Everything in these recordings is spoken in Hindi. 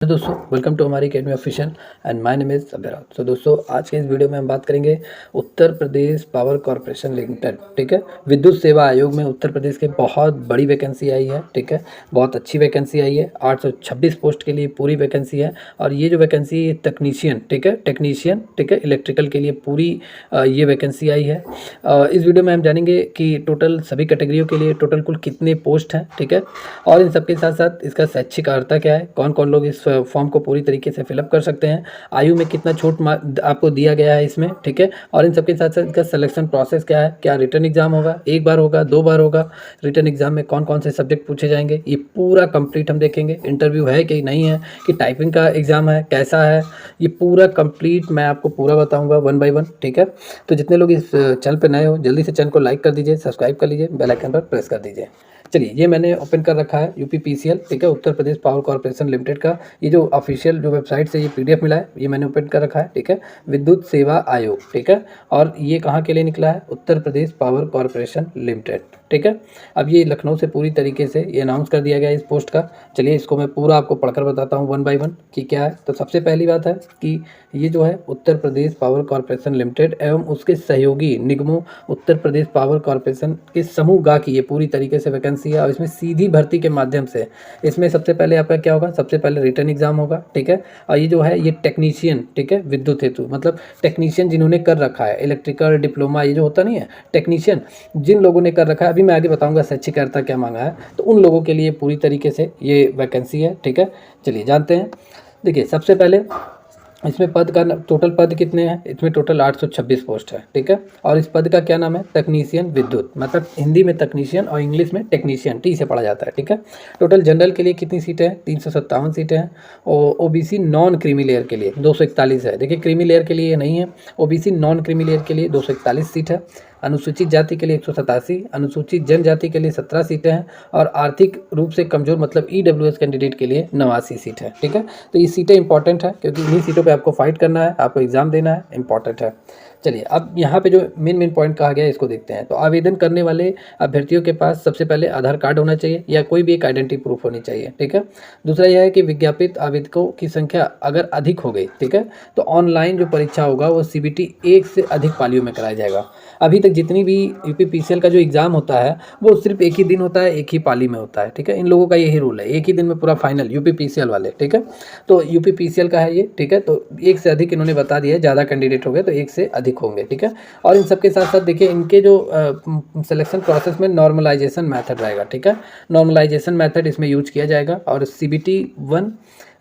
तो दोस्तों वेलकम टू हमारी academy official and my name is Abhyaraj. तो दोस्तों आज के इस वीडियो में हम बात करेंगे Uttar Pradesh power corporation limited. ठीक है, विद्युत सेवा आयोग में उत्तर प्रदेश के बहुत बड़ी वैकेंसी आई है। ठीक है, बहुत अच्छी वैकेंसी आई है। 826 पोस्ट के लिए पूरी वैकेंसी है। और ये जो वैकेंसी है टेक्नीशियन, ठीक है, टेक्नीशियन, ठीक है, इलेक्ट्रिकल के लिए पूरी ये वैकेंसी आई है। इस वीडियो में हम जानेंगे कि टोटल सभी कैटेगरियों के लिए टोटल कुल कितने पोस्ट हैं। ठीक है, और इन सबके साथ साथ इसका शैक्षिक अर्हता क्या है, कौन कौन लोग इस फॉर्म को पूरी तरीके से फिलअप कर सकते हैं, आयु में कितना छूट आपको दिया गया है इसमें। ठीक है, और इन सबके साथ साथ इसका सिलेक्शन प्रोसेस क्या है, क्या रिटर्न एग्जाम होगा, एक बार होगा, दो बार होगा, रिटर्न एग्जाम में कौन कौन से सब्जेक्ट पूछे जाएंगे, ये पूरा कंप्लीट हम देखेंगे। इंटरव्यू है कि नहीं है, कि टाइपिंग का एग्जाम है, कैसा है, ये पूरा कंप्लीट मैं आपको पूरा बताऊंगा वन बाय वन। ठीक है, तो जितने लोग इस चैनल पर नए हो जल्दी से चैनल को लाइक कर दीजिए, सब्सक्राइब कर लीजिए, बेल आइकन पर प्रेस कर दीजिए। चलिए, ये मैंने ओपन कर रखा है यूपीपीसीएल, ठीक है, Uttar Pradesh power corporation limited का ये जो ऑफिशियल जो वेबसाइट से ये पीडीएफ मिला है, ये मैंने ओपन कर रखा है। ठीक है, विद्युत सेवा आयोग, ठीक है, और ये कहाँ के लिए निकला है, Uttar Pradesh power corporation limited. ठीक है, अब ये लखनऊ से पूरी तरीके से ये अनाउंस कर दिया गया है इस पोस्ट का। चलिए, इसको मैं पूरा आपको पढ़कर बताता हूँ वन बाय वन कि क्या है। तो सबसे पहली बात है कि ये जो है Uttar Pradesh power corporation limited एवं उसके सहयोगी निगमों उत्तर प्रदेश पावर कॉर्पोरेशन के समूह गा की ये पूरी तरीके से वैकेंसी है। और इसमें सीधी भर्ती के माध्यम से इसमें सबसे पहले आपका क्या होगा, सबसे पहले रिटर्न एग्जाम होगा। ठीक है, और ये जो है ये टेक्नीशियन, ठीक है, विद्युत हेतु मतलब टेक्नीशियन जिन्होंने कर रखा है इलेक्ट्रिकल डिप्लोमा, ये जो होता नहीं है टेक्नीशियन, जिन लोगों ने कर रखा है, अभी मैं आगे बताऊंगा शैक्षिक अर्हता क्या मांगा है, तो उन लोगों के लिए पूरी तरीके से ये वैकेंसी है। ठीक है, चलिए जानते हैं। देखिए, सबसे पहले इसमें पद का टोटल पद कितने हैं, इसमें टोटल 826 पोस्ट है। ठीक है, और इस पद का क्या नाम है, टेक्नीशियन विद्युत, मतलब हिंदी में तकनीशियन और इंग्लिश में टेक्नीशियन, टी से पढ़ा जाता है। ठीक है, टोटल जनरल के लिए कितनी सीटें हैं, 357 सीटें हैं। और ओबीसी नॉन क्रीमी लेयर के लिए 241 है। देखिए, क्रीमी लेयर के लिए नहीं है, ओबीसी नॉन क्रीमी लेयर के लिए 241 सीट है। अनुसूचित जाति के लिए 187, अनुसूचित जनजाति के लिए 17 सीटें हैं। और आर्थिक रूप से कमजोर मतलब ईडब्ल्यूएस कैंडिडेट के लिए 89 सीट है। ठीक है, तो ये सीटें इंपॉर्टेंट है क्योंकि इन्हीं सीटों पे आपको फाइट करना है, आपको एग्जाम देना है, इंपॉर्टेंट है। चलिए, अब यहाँ पे जो मेन पॉइंट कहा गया है इसको देखते हैं। तो आवेदन करने वाले अभ्यर्थियों के पास सबसे पहले आधार कार्ड होना चाहिए या कोई भी एक आइडेंटिटी प्रूफ होनी चाहिए। ठीक है, दूसरा यह है कि विज्ञापित आवेदकों की संख्या अगर अधिक हो गई, ठीक है, तो ऑनलाइन जो परीक्षा होगा वो सीबीटी 1 से अधिक पालियों में कराया जाएगा। अभी तक जितनी भी यूपीपीसीएल का जो एग्ज़ाम होता है वो सिर्फ एक ही दिन होता है, एक ही पाली में होता है। ठीक है, इन लोगों का यही रूल है, एक ही दिन में पूरा फाइनल यूपीपीसीएल वाले। ठीक है, तो यूपीपीसीएल का है ये। ठीक है, तो एक से अधिक इन्होंने बता दिया है, ज़्यादा कैंडिडेट हो गए तो एक से अधिक होंगे। ठीक है, और इन सबके साथ साथ देखिए इनके जो सिलेक्शन प्रोसेस में नॉर्मलाइजेशन मेथड रहेगा। ठीक है, नॉर्मलाइजेशन मेथड इसमें यूज किया जाएगा। और सीबीटी 1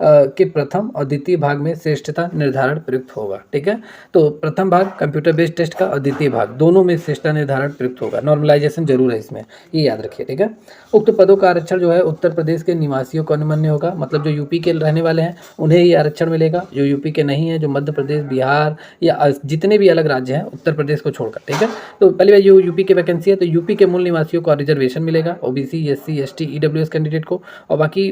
के प्रथम और द्वितीय भाग में श्रेष्ठता निर्धारण प्रयुक्त होगा। ठीक है, तो प्रथम भाग कंप्यूटर बेस्ड टेस्ट का और द्वितीय भाग दोनों में श्रेष्ठता निर्धारण प्रयुक्त होगा। नॉर्मलाइजेशन जरूर है इसमें, ये याद रखिए। ठीक है, उक्त पदों का आरक्षण जो है उत्तर प्रदेश के निवासियों को अनुमन्य होगा, मतलब जो यूपी के रहने वाले हैं उन्हें ही आरक्षण मिलेगा, जो यूपी के नहीं है, जो मध्य प्रदेश, बिहार या जितने भी अलग राज्य हैं उत्तर प्रदेश को छोड़कर। ठीक है, तो पहली बार जो यूपी की वैकेंसी है तो यूपी के मूल निवासियों को रिजर्वेशन मिलेगा, OBC, SC, ST, EWS candidate को, और बाकी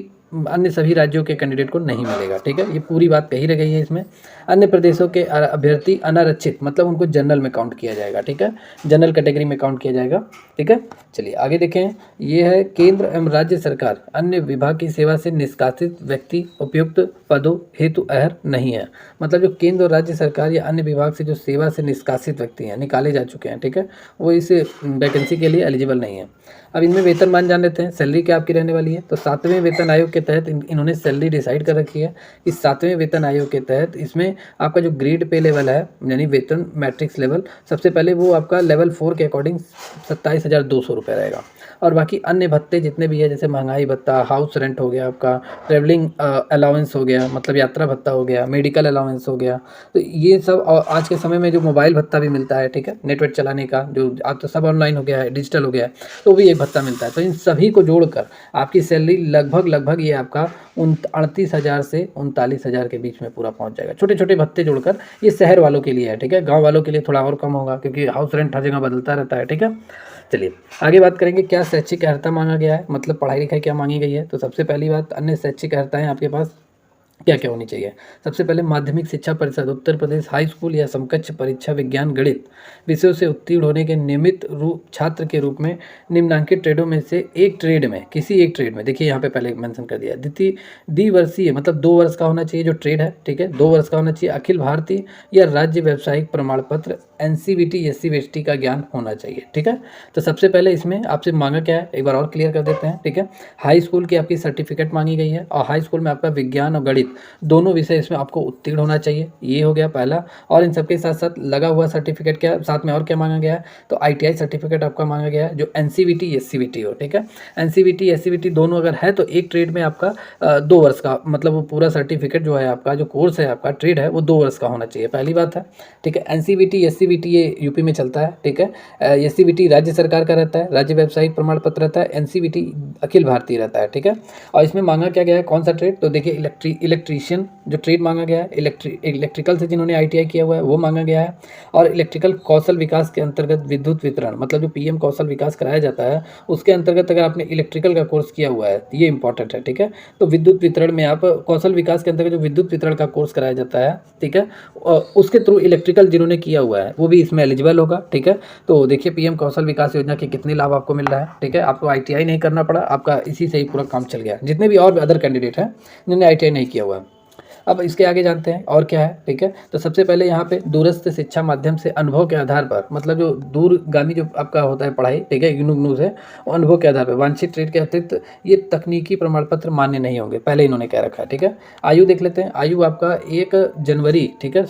अन्य सभी राज्यों के कैंडिडेट को नहीं मिलेगा। ठीक है, ये पूरी बात कही रह गई है इसमें। अन्य प्रदेशों के अभ्यर्थी अनारक्षित मतलब उनको जनरल में काउंट किया जाएगा। ठीक है, जनरल कैटेगरी में काउंट किया जाएगा। ठीक है, चलिए आगे देखें। ये है केंद्र एवं राज्य सरकार अन्य विभाग की सेवा से निष्कासित व्यक्ति उपयुक्त पदों हेतु अर्ह नहीं है, मतलब जो केंद्र और राज्य सरकार या अन्य विभाग से जो सेवा से निष्कासित व्यक्ति हैं, निकाले जा चुके हैं, ठीक है, वो इस वैकेंसी के लिए एलिजिबल नहीं है। अब इनमें वेतनमान जान लेते हैं, सैलरी क्या आपकी रहने वाली है। तो 7वें वेतन आयोग के तहत इन्होंने सैलरी डिसाइड कर रखी है। इस 7वें वेतन आयोग के तहत इसमें आपका जो ग्रेड पे लेवल है यानी वेतन मैट्रिक्स लेवल, सबसे पहले वो आपका लेवल 4 के अकॉर्डिंग 27,200 रुपये रहेगा। और बाकी अन्य भत्ते जितने भी है, जैसे महंगाई भत्ता, हाउस रेंट हो गया, आपका ट्रेवलिंग अलाउंस हो गया, मतलब यात्रा भत्ता हो गया, मेडिकल अलाउंस हो गया, तो ये सब। और आज के समय में जो मोबाइल भत्ता भी मिलता है, ठीक है, नेटवर्क चलाने का, जो अब तो सब ऑनलाइन हो गया है, डिजिटल हो गया है, तो भी एक भत्ता मिलता है। तो इन सभी को जोड़कर आपकी सैलरी लगभग ये आपका 38,000 से 39,000 के बीच में पूरा पहुंच जाएगा। छोटे छोटे भत्ते जोड़कर ये शहर वालों के लिए है। ठीक है, गाँव वालों के लिए थोड़ा और कम होगा क्योंकि हाउस रेंट हर जगह बदलता रहता है। ठीक है, चलिए आगे बात करेंगे क्या शैक्षिक अर्हता मांगा गया है, मतलब पढ़ाई लिखाई क्या मांगी गई है। तो सबसे पहली बात, अन्य शैक्षिक अर्हताएं आपके पास क्या क्या होनी चाहिए। सबसे पहले माध्यमिक शिक्षा परिषद उत्तर प्रदेश हाई स्कूल या समकक्ष परीक्षा विज्ञान गणित विषयों से उत्तीर्ण होने के नियमित रूप छात्र के रूप में निम्नांकित ट्रेडों में से एक ट्रेड में किसी एक ट्रेड में, देखिए यहाँ पे पहले मेंशन कर दिया, द्विवर्षीय मतलब 2 वर्ष का होना चाहिए जो ट्रेड है, ठीक है, 2 वर्ष का होना चाहिए, अखिल भारतीय या राज्य व्यावसायिक प्रमाण पत्र एनसीवीटी एससी का ज्ञान होना चाहिए, ठीक है। तो सबसे पहले इसमें आपसे मांगा क्या है एक बार और क्लियर कर देते हैं, ठीक है। हाई स्कूल की आपकी सर्टिफिकेट मांगी गई है और हाई स्कूल में आपका विज्ञान और गणित दोनों विषय इसमें आपको उत्तीर्ण होना चाहिए, ये हो गया पहला। और इन सबके साथ साथ लगा हुआ सर्टिफिकेट क्या साथ में और क्या मांगा गया है, तो आईटीआई सर्टिफिकेट आपका मांगा गया है जो एनसीवीटी एससीवीटी हो, ठीक है। एनसीवीटी एससीवीटी दोनों अगर है तो एक ट्रेड में आपका 2 वर्ष का मतलब वो पूरा सर्टिफिकेट जो है आपका जो कोर्स है आपका ट्रेड है वो 2 वर्ष का होना चाहिए, पहली बात है, ठीक है। एनसीवीटी एससीवीटी ये यूपी में चलता है, ठीक है। एससीवीटी राज्य सरकार का रहता है, राज्य व्यावसायिक प्रमाण पत्र रहता है, एनसीवीटी अखिल भारतीय रहता है, ठीक है। और इसमें मांगा क्या गया है कौन सा ट्रेड, तो देखिए इलेक्ट्रीशियन जो ट्रेड मांगा गया है, इलेक्ट्रिकल से जिन्होंने आईटीआई किया हुआ है वो मांगा गया है। और इलेक्ट्रिकल कौशल विकास के अंतर्गत विद्युत वितरण मतलब जो पीएम कौशल विकास कराया जाता है उसके अंतर्गत अगर आपने इलेक्ट्रिकल का कोर्स किया हुआ है तो ये इंपॉर्टेंट है, ठीक है। तो विद्युत वितरण में आप कौशल विकास के अंतर्गत जो विद्युत वितरण का कोर्स कराया जाता है, ठीक है, उसके थ्रू इलेक्ट्रिकल जिन्होंने किया हुआ है वो भी इसमें एलिजिबल होगा, ठीक है। तो देखिए पीएम कौशल विकास योजना के कितने लाभ आपको मिल रहा है, ठीक है। आपको आईटीआई नहीं करना पड़ा, आपका इसी से ही पूरा काम चल गया, जितने भी और अदर कैंडिडेट हैं जिन्होंने आईटीआई नहीं किया हुआ है। अब इसके आगे जानते हैं और क्या है, ठीक है। तो सबसे पहले यहाँ पे दूरस्थ शिक्षा माध्यम से अनुभव के आधार पर मतलब जो दूरगामी जो आपका होता है पढ़ाई, ठीक है, यूनुग्नूज है, अनुभव के आधार पर वांछित ट्रेड के अतिरिक्त ये तकनीकी प्रमाण पत्र मान्य नहीं होंगे, पहले इन्होंने कह रखा है, ठीक है। आयु देख लेते हैं, आयु आपका 1 जनवरी, ठीक है,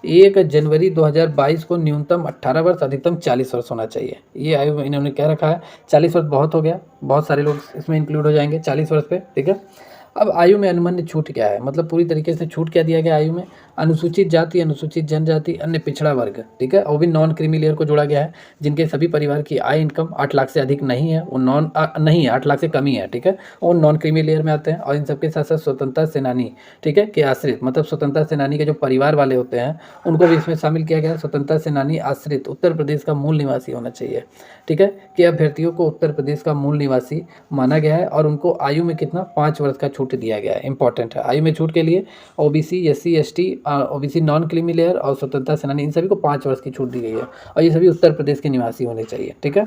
1 जनवरी 2022 को न्यूनतम 18 वर्ष अधिकतम 40 वर्ष होना चाहिए, ये आयु इन्होंने कह रखा है। 40 वर्ष बहुत हो गया, बहुत सारे लोग इसमें इंक्लूड हो जाएंगे 40 वर्ष पे, ठीक है। अब आयु में अनुमन्य छूट क्या है, मतलब पूरी तरीके से छूट क्या दिया गया आयु में, अनुसूचित जाति, अनुसूचित जनजाति, अन्य पिछड़ा वर्ग, ठीक है, और भी नॉन क्रीमी लेयर को जोड़ा गया है, जिनके सभी परिवार की आय इनकम 8 लाख से अधिक नहीं है, वो नहीं है, 8 लाख से कम ही है, ठीक है, वो नॉन क्रीमी लेयर में आते हैं। और इन सबके साथ साथ स्वतंत्रता सेनानी, ठीक है, के आश्रित मतलब स्वतंत्रता सेनानी के जो परिवार वाले होते हैं उनको भी इसमें शामिल किया गया है। स्वतंत्रता सेनानी आश्रित उत्तर प्रदेश का मूल निवासी होना चाहिए, ठीक है, कि अभ्यर्थियों को उत्तर प्रदेश का मूल निवासी माना गया है और उनको आयु में कितना 5 वर्ष का छूट दिया गया है, इंपॉर्टेंट है। आयु में छूट के लिए OBC, SC, ST, OBC non creamy layer और स्वतंत्रता सेनानी इन सभी को 5 वर्ष की छूट दी गई है और ये सभी उत्तर प्रदेश के निवासी होने चाहिए, ठीक है।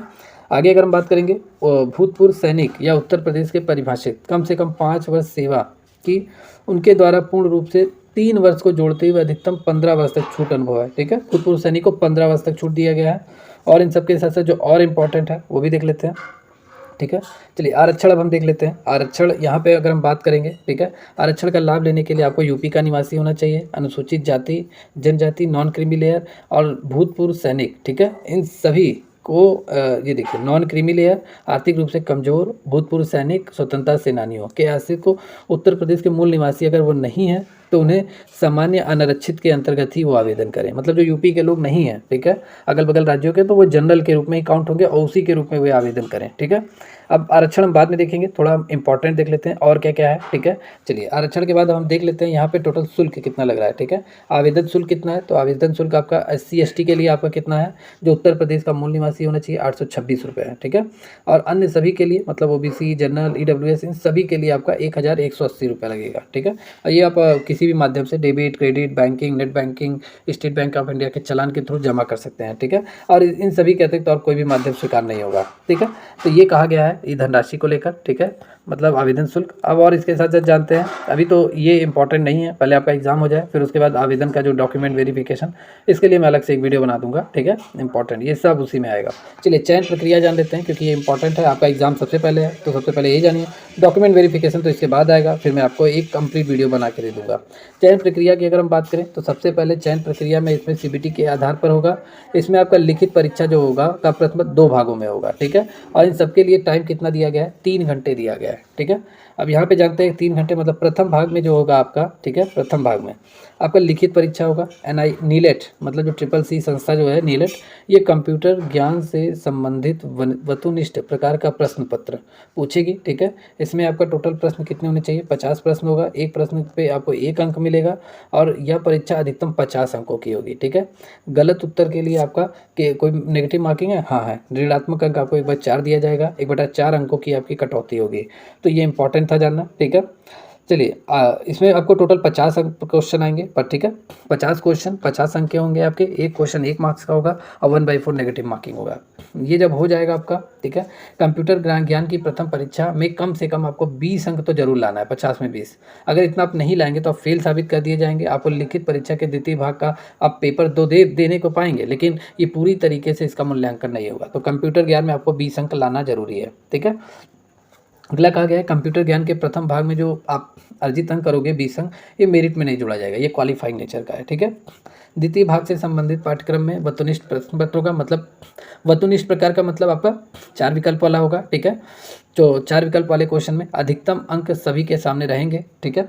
आगे अगर हम बात करेंगे भूतपूर्व सैनिक या उत्तर प्रदेश के परिभाषित कम से कम 5 वर्ष सेवा की उनके द्वारा पूर्ण रूप से 3 वर्ष को जोड़ते हुए अधिकतम 15 वर्ष तक छूट अनुभव है, ठीक है। भूतपूर्व सैनिक को 15 वर्ष तक छूट दिया गया है। और इन सबके साथ साथ जो और इम्पोर्टेंट है वो भी देख लेते हैं, ठीक है। चलिए आरक्षण अब हम देख लेते हैं। आरक्षण यहाँ पे अगर हम बात करेंगे, ठीक है, आरक्षण का लाभ लेने के लिए आपको यूपी का निवासी होना चाहिए, अनुसूचित जाति जनजाति, नॉन क्रीमी लेयर और भूतपूर्व सैनिक, ठीक है, इन सभी को ये देखिए नॉन क्रीमी लेयर, आर्थिक रूप से कमजोर, भूतपूर्व सैनिक, स्वतंत्रता सेनानियों के आश्रित को उत्तर प्रदेश के मूल निवासी अगर वो नहीं है तो उन्हें सामान्य अनारक्षित के अंतर्गत ही वो आवेदन करें, मतलब जो यूपी के लोग नहीं हैं, ठीक है, अगल बगल राज्यों के, तो वो जनरल के रूप में ही काउंट होंगे और उसी के रूप में वे आवेदन करें, ठीक है। अब आरक्षण हम बाद में देखेंगे, थोड़ा इंपॉर्टेंट देख लेते हैं और क्या क्या है, ठीक है। चलिए आरक्षण के बाद हम देख लेते हैं यहाँ पे टोटल शुल्क कितना लग रहा है, ठीक है। आवेदन शुल्क कितना है, तो आवेदन शुल्क आपका SC ST के लिए आपका कितना है, जो उत्तर प्रदेश का मूल निवासी होना चाहिए 826 रुपये है, ठीक है। और अन्य सभी के लिए मतलब OBC, जनरल, EWS इन सभी के लिए आपका 1180 रुपये लगेगा, ठीक है। और ये आप किसी भी माध्यम से debit, credit, banking, net banking, state bank of India के चालान के थ्रू जमा कर सकते हैं, ठीक है। और इन सभी के अतिरिक्त और कोई भी माध्यम स्वीकार नहीं होगा, ठीक है। तो ये कहा गया है ये धनराशि को लेकर, ठीक है, मतलब आवेदन शुल्क। अब और इसके साथ साथ जानते हैं, अभी तो ये इंपॉर्टेंट नहीं है, पहले आपका एग्जाम हो जाए फिर उसके बाद आवेदन का जो डॉक्यूमेंट वेरिफिकेशन, इसके लिए मैं अलग से एक वीडियो बना दूंगा, ठीक है, इंपॉर्टेंट ये सब उसी में आएगा। चलिए चयन प्रक्रिया जान लेते हैं क्योंकि ये इंपॉर्टेंट है, आपका एग्जाम सबसे पहले है तो सबसे पहले यही जानिए। डॉक्यूमेंट वेरिफिकेशन तो इसके बाद आएगा, फिर मैं आपको एक कंप्लीट वीडियो बना के दे दूंगा। चयन प्रक्रिया की अगर हम बात करें तो सबसे पहले चयन प्रक्रिया में इसमें CBT के आधार पर होगा। इसमें आपका लिखित परीक्षा जो होगा का प्रथम 2 भागों में होगा, ठीक है। और इन सबके लिए टाइम कितना दिया गया है, 3 घंटे दिया गया है, ठीक है। अब यहाँ पे जानते हैं 3 घंटे मतलब प्रथम भाग में जो होगा आपका, ठीक है, प्रथम भाग में आपका लिखित परीक्षा होगा। नीलेट मतलब जो CCC संस्था जो है नीलेट, ये कंप्यूटर ज्ञान से संबंधित वस्तुनिष्ठ प्रकार का प्रश्न पत्र पूछेगी, ठीक है। इसमें आपका टोटल प्रश्न कितने होने चाहिए, 50 प्रश्न होगा। एक प्रश्न पे आपको 1 अंक मिलेगा और यह परीक्षा अधिकतम 50 अंकों की होगी, ठीक है। गलत उत्तर के लिए आपका कोई नेगेटिव मार्किंग है, हाँ है, ऋणात्मक अंक आपको 1/4 दिया जाएगा, 1/4 अंकों की आपकी कटौती होगी। तो ये इंपॉर्टेंट था जानना, ठीक है। चलिए इसमें आपको टोटल 50 अंक क्वेश्चन आएंगे पर, ठीक है। 50 क्वेश्चन 50 अंक के होंगे आपके। एक क्वेश्चन 1 मार्क्स का होगा और 1/4 नेगेटिव मार्किंग होगा। ये जब हो जाएगा आपका, ठीक है, कंप्यूटर ज्ञान की प्रथम परीक्षा में कम से कम आपको 20 अंक तो जरूर लाना है, 50 में 20। अगर इतना आप नहीं लाएंगे तो आप फेल साबित कर दिए जाएंगे। आपको लिखित परीक्षा के द्वितीय भाग का आप पेपर देने को पाएंगे, लेकिन ये पूरी तरीके से इसका मूल्यांकन नहीं होगा। तो कंप्यूटर ज्ञान में आपको 20 अंक लाना जरूरी है, ठीक है। अगला कहा गया है कंप्यूटर ज्ञान के प्रथम भाग में जो आप अर्जित अंक करोगे 20 अंक, ये मेरिट में नहीं जोड़ा जाएगा, ये क्वालिफाइंग नेचर का है, ठीक है। द्वितीय भाग से संबंधित पाठ्यक्रम में वस्तुनिष्ठ प्रश्न पत्रों का मतलब, वस्तुनिष्ठ प्रकार का मतलब आपका 4 विकल्प वाला होगा, ठीक है। जो 4 विकल्प वाले क्वेश्चन में अधिकतम अंक सभी के सामने रहेंगे, ठीक है।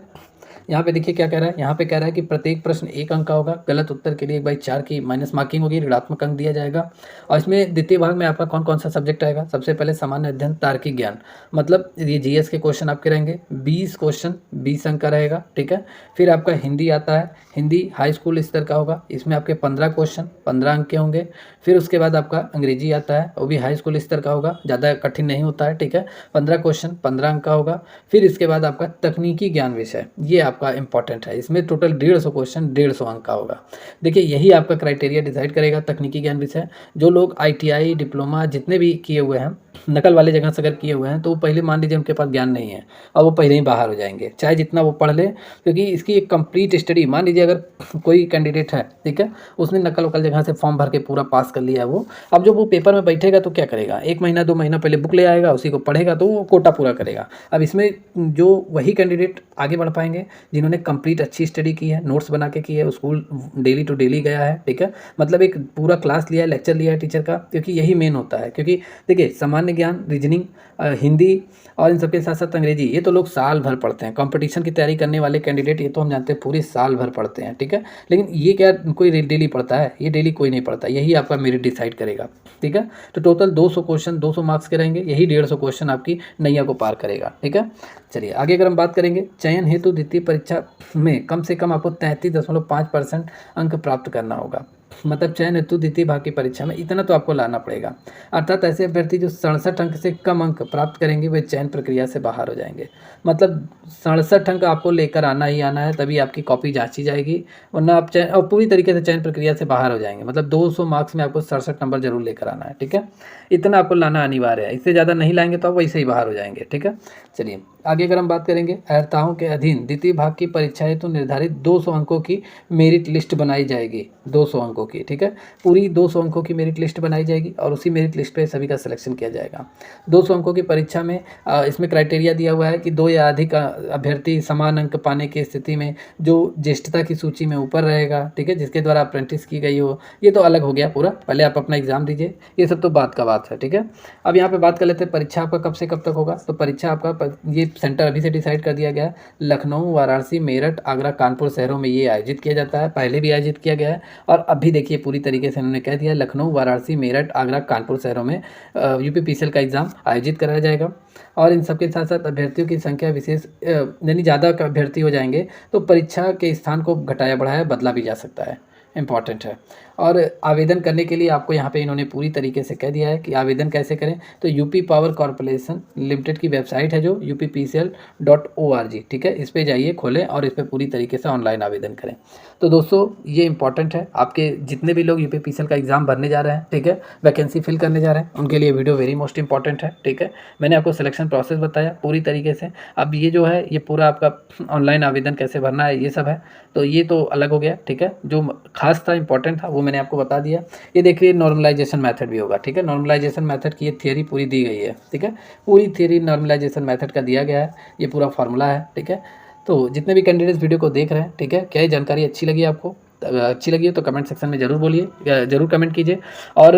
यहाँ पे देखिए क्या कह रहा है, यहाँ पे कह रहा है कि प्रत्येक प्रश्न 1 अंक का होगा। गलत उत्तर के लिए 1/4 की माइनस मार्किंग होगी, ऋणात्मक अंक दिया जाएगा। और इसमें द्वितीय भाग में आपका कौन कौन सा सब्जेक्ट आएगा। सबसे पहले सामान्य अध्ययन तार्किक ज्ञान, मतलब ये जीएस के क्वेश्चन आपके रहेंगे। 20 क्वेश्चन 20 अंक का रहेगा, ठीक है। फिर आपका हिंदी आता है, हिंदी हाई स्कूल स्तर का होगा, इसमें आपके 15 क्वेश्चन 15 अंक के होंगे। फिर उसके बाद आपका अंग्रेजी आता है, वो भी हाई स्कूल स्तर का होगा, ज़्यादा कठिन नहीं होता है, ठीक है। 15 क्वेश्चन 15 अंक का होगा। फिर इसके बाद आपका तकनीकी ज्ञान विषय, ये आपका इंपॉर्टेंट है, इसमें टोटल 150 क्वेश्चन 150 अंक का होगा। देखिए यही आपका क्राइटेरिया डिसाइड करेगा तकनीकी ज्ञान विषय। जो लोग ITI डिप्लोमा जितने भी किए हुए हैं, नकल वाले जगह से अगर किए हुए हैं, तो वो पहले मान लीजिए उनके पास ज्ञान नहीं है और वो पहले ही बाहर हो जाएंगे, चाहे जितना वो पढ़ ले, क्योंकि इसकी एक कंप्लीट स्टडी, मान लीजिए अगर कोई कैंडिडेट है, ठीक है, उसने नकल वकल जगह से फॉर्म भर के पूरा पास कर लिया है वो, अब जब वो पेपर में बैठेगा तो क्या करेगा, 1 महीना 2 महीना पहले बुक ले आएगा, उसी को पढ़ेगा तो वो कोटा पूरा करेगा। अब इसमें जो वही कैंडिडेट आगे बढ़ पाएंगे जिन्होंने कंप्लीट अच्छी स्टडी की है, नोट्स बना के की है, स्कूल डेली टू डेली गया है, ठीक है, मतलब एक पूरा क्लास लिया है, लेक्चर लिया है टीचर का, क्योंकि यही मेन होता है। क्योंकि देखिए सामान्य ज्ञान, रीजनिंग, हिंदी और इन सबके साथ साथ अंग्रेजी, ये तो लोग साल भर पढ़ते हैं। कंपटीशन की तैयारी करने वाले कैंडिडेट ये तो हम जानते हैं पूरे साल भर पढ़ते हैं, ठीक है। लेकिन ये क्या कोई डेली पढ़ता है, ये डेली कोई नहीं पढ़ता, यही आपका मेरिट डिसाइड करेगा, ठीक है। तो टोटल 200 क्वेश्चन 200 मार्क्स के रहेंगे, यही 150 क्वेश्चन आपकी नैया को पार करेगा, ठीक है। चलिए आगे अगर हम बात करेंगे, चयन हेतु द्वितीय परीक्षा में कम से कम आपको 33.5% अंक प्राप्त करना होगा। मतलब चयन हेतु द्वितीय भाग की परीक्षा में इतना तो आपको लाना पड़ेगा। अर्थात ऐसे अभ्यर्थी जो 67 अंक से कम अंक प्राप्त करेंगे वे चयन प्रक्रिया से बाहर हो जाएंगे। मतलब 67 अंक आपको लेकर आना ही आना है, तभी आपकी कॉपी जांची जाएगी, वरना आप चयन और पूरी तरीके से चयन प्रक्रिया से बाहर हो जाएंगे। मतलब 200 मार्क्स में आपको 67 नंबर जरूर लेकर आना है, ठीक है। इतना आपको लाना अनिवार्य है, इससे ज़्यादा नहीं लाएंगे तो आप वैसे ही बाहर हो जाएंगे, ठीक है। चलिए आगे अगर हम बात करेंगे, अर्हताओं के अधीन द्वितीय भाग की परीक्षा हेतु निर्धारित 200 अंकों की मेरिट लिस्ट बनाई जाएगी, 200 अंकों की, ठीक है। पूरी 200 अंकों की मेरिट लिस्ट बनाई जाएगी और उसी मेरिट लिस्ट पे सभी का सिलेक्शन किया जाएगा। 200 अंकों की परीक्षा में इसमें क्राइटेरिया दिया हुआ है कि 2 या अधिक अभ्यर्थी समान अंक पाने की स्थिति में जो ज्येष्ठता की सूची में ऊपर रहेगा, ठीक है, जिसके द्वारा अप्रेंटिस की गई हो, ये तो अलग हो गया पूरा, पहले आप अपना एग्जाम दीजिए, ये सब तो बात का बात है, ठीक है। अब यहाँ पे बात कर लेते हैं परीक्षा आपका कब से कब तक होगा। तो परीक्षा आपका ये सेंटर अभी से डिसाइड कर दिया गया है, लखनऊ, वाराणसी, मेरठ, आगरा, कानपुर शहरों में ये आयोजित किया जाता है, पहले भी आयोजित किया गया है और अभी देखिए पूरी तरीके से उन्होंने कह दिया लखनऊ, वाराणसी, मेरठ, आगरा, कानपुर शहरों में UPPCL का एग्ज़ाम आयोजित कराया जाएगा। और इन सबके साथ साथ अभ्यर्थियों की संख्या विशेष यानी ज़्यादा अभ्यर्थी हो जाएंगे तो परीक्षा के स्थान को घटाया बढ़ाया बदला भी जा सकता है, इम्पॉर्टेंट है। और आवेदन करने के लिए आपको यहाँ पे इन्होंने पूरी तरीके से कह दिया है कि आवेदन कैसे करें। तो यूपी पावर कॉरपोरेशन लिमिटेड की वेबसाइट है जो UPPCL.org, ठीक है, इस पर जाइए, खोलें और इस पर पूरी तरीके से ऑनलाइन आवेदन करें। तो दोस्तों ये इंपॉर्टेंट है, आपके जितने भी लोग UPPCL का एग्जाम भरने जा रहे हैं, ठीक है, वैकेंसी फिल करने जा रहे हैं, उनके लिए वीडियो वेरी मोस्ट इंपॉर्टेंट है, ठीक है। मैंने आपको सिलेक्शन प्रोसेस बताया पूरी तरीके से। अब ये जो है ये पूरा आपका ऑनलाइन आवेदन कैसे भरना है ये सब है, तो ये तो अलग हो गया, ठीक है। जो खास था इंपॉर्टेंट था वो मैंने आपको बता दिया। ये देखिए नॉर्मलाइजेशन मेथड भी होगा, ठीक है, नॉर्मलाइजेशन मेथड की ये थियरी पूरी दी गई है, ठीक है, पूरी थियरी नॉर्मलाइजेशन मेथड का दिया गया है, ये पूरा फार्मूला है, ठीक है। तो जितने भी कैंडिडेट्स वीडियो को देख रहे हैं, ठीक है, क्या ये जानकारी अच्छी लगी आपको? अच्छी लगी है तो कमेंट सेक्शन में ज़रूर बोलिए, ज़रूर कमेंट कीजिए। और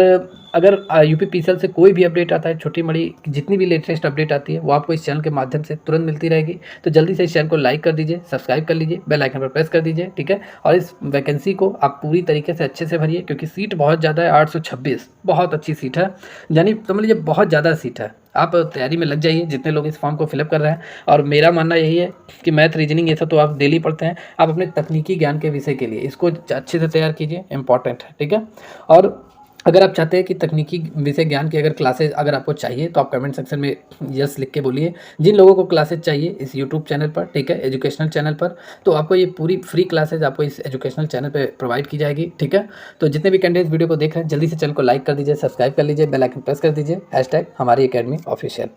अगर UPPCL से कोई भी अपडेट आता है, छोटी बड़ी जितनी भी लेटेस्ट अपडेट आती है वो आपको इस चैनल के माध्यम से तुरंत मिलती रहेगी। तो जल्दी से इस चैनल को लाइक कर दीजिए, सब्सक्राइब कर लीजिए, बेल आइकन पर प्रेस कर दीजिए, ठीक है। और इस वैकेंसी को आप पूरी तरीके से अच्छे से भरिए, क्योंकि सीट बहुत ज़्यादा है, 826 बहुत अच्छी सीट है, यानी समझ लीजिए बहुत ज़्यादा सीट है। आप तैयारी में लग जाइए जितने लोग इस फॉर्म को फिलअप कर रहे हैं। और मेरा मानना यही है कि मैथ, रीजनिंग ये सब तो आप डेली पढ़ते हैं, आप अपने तकनीकी ज्ञान के विषय के लिए इसको अच्छे से तैयार कीजिए, इंपॉर्टेंट है, ठीक है। और अगर आप चाहते हैं कि तकनीकी विषय ज्ञान की अगर क्लासेस अगर आपको चाहिए तो आप कमेंट सेक्शन में यस लिख के बोलिए। जिन लोगों को क्लासेस चाहिए इस यूट्यूब चैनल पर, ठीक है, एजुकेशनल चैनल पर, तो आपको ये पूरी फ्री क्लासेस आपको इस एजुकेशनल चैनल पे प्रोवाइड की जाएगी, ठीक है। तो जितने भी कैंडिडेट वीडियो को देख रहे हैं जल्दी से चैनल को लाइक कर दीजिए, सब्सक्राइब कर लीजिए, बेल आइकन प्रेस कर दीजिए, #हमारी अकेडमी ऑफिशियल।